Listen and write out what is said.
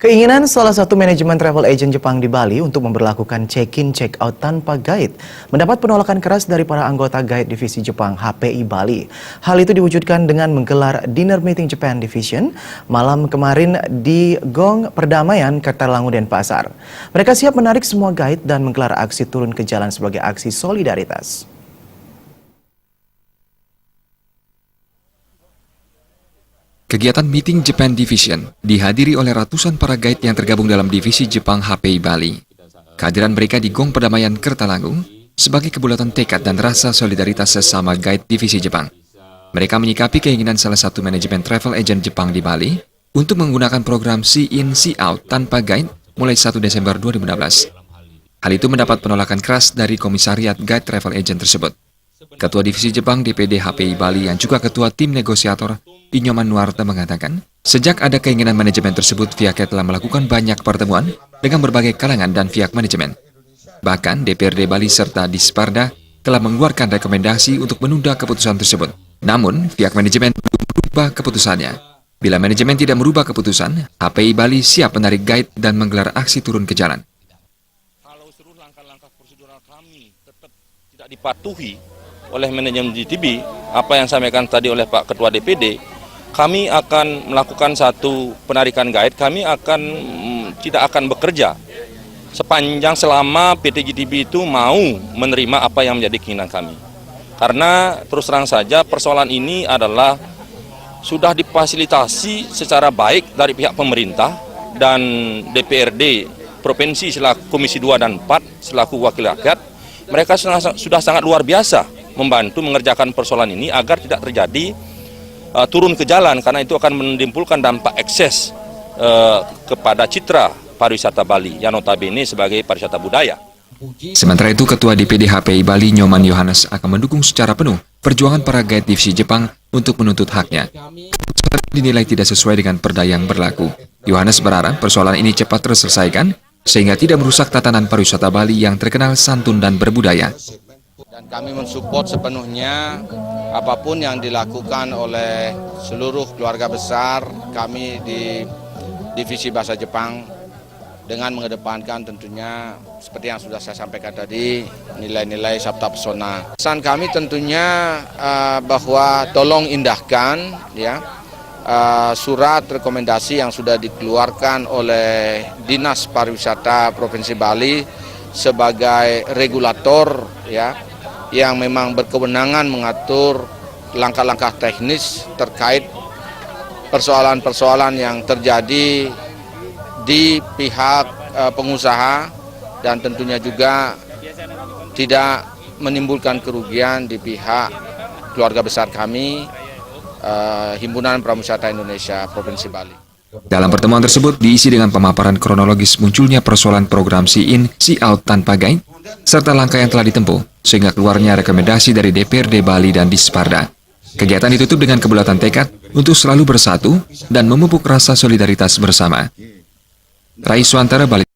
Keinginan salah satu manajemen travel agent Jepang di Bali untuk memberlakukan check-in check-out tanpa guide mendapat penolakan keras dari para anggota guide divisi Jepang HPI Bali. Hal itu diwujudkan dengan menggelar Dinner Meeting Japan Division malam kemarin di Gong Perdamaian, Kertalangu, Denpasar. Mereka siap menarik semua guide dan menggelar aksi turun ke jalan sebagai aksi solidaritas. Kegiatan Meeting Japan Division dihadiri oleh ratusan para guide yang tergabung dalam divisi Jepang HPI Bali. Kehadiran mereka di Gong Perdamaian Kertalangu sebagai kebulatan tekad dan rasa solidaritas sesama guide divisi Jepang. Mereka menyikapi keinginan salah satu manajemen travel agent Jepang di Bali untuk menggunakan program See-in See-out tanpa guide mulai 1 Desember 2016. Hal itu mendapat penolakan keras dari Komisariat Guide Travel Agent tersebut. Ketua Divisi Jepang DPD HPI Bali yang juga Ketua Tim Negosiator Inyoman Nuarta mengatakan, sejak ada keinginan manajemen tersebut, pihaknya telah melakukan banyak pertemuan dengan berbagai kalangan dan pihak manajemen. Bahkan DPRD Bali serta Disparda telah mengeluarkan rekomendasi untuk menunda keputusan tersebut. Namun, pihak manajemen belum merubah keputusannya. Bila manajemen tidak merubah keputusan, HPI Bali siap menarik guide dan menggelar aksi turun ke jalan. Kalau seluruh langkah-langkah prosedural kami tetap tidak dipatuhi oleh manajemen GTB, apa yang sampaikan tadi oleh Pak Ketua DPD, kami akan melakukan satu penarikan guide. Kami tidak akan bekerja sepanjang selama PT GTB itu mau menerima apa yang menjadi keinginan kami. Karena terus terang saja persoalan ini adalah sudah difasilitasi secara baik dari pihak pemerintah dan DPRD Provinsi selaku Komisi 2 dan 4 selaku wakil rakyat. Mereka sudah sangat luar biasa membantu mengerjakan persoalan ini agar tidak terjadi turun ke jalan, karena itu akan menimbulkan dampak ekses kepada citra pariwisata Bali yang notabene sebagai pariwisata budaya. Sementara itu, Ketua DPD HPI Bali Nyoman Yohanes akan mendukung secara penuh perjuangan para guide divisi Jepang untuk menuntut haknya. Keputusan dinilai tidak sesuai dengan perda yang berlaku. Yohanes berharap persoalan ini cepat terselesaikan sehingga tidak merusak tatanan pariwisata Bali yang terkenal santun dan berbudaya. Dan kami mensupport sepenuhnya apapun yang dilakukan oleh seluruh keluarga besar kami di Divisi Bahasa Jepang dengan mengedepankan tentunya seperti yang sudah saya sampaikan tadi, nilai-nilai sabta pesona. Pesan kami tentunya bahwa tolong indahkan ya surat rekomendasi yang sudah dikeluarkan oleh Dinas Pariwisata Provinsi Bali sebagai regulator ya, yang memang berkewenangan mengatur langkah-langkah teknis terkait persoalan-persoalan yang terjadi di pihak pengusaha dan tentunya juga tidak menimbulkan kerugian di pihak keluarga besar kami, Himpunan Prawisata Indonesia Provinsi Bali. Dalam pertemuan tersebut diisi dengan pemaparan kronologis munculnya persoalan program See-in See-out tanpa guide serta langkah yang telah ditempuh sehingga keluarnya rekomendasi dari DPRD Bali dan Disparda. Kegiatan ditutup dengan kebulatan tekad untuk selalu bersatu dan memupuk rasa solidaritas bersama. Rai Suantara, Bali.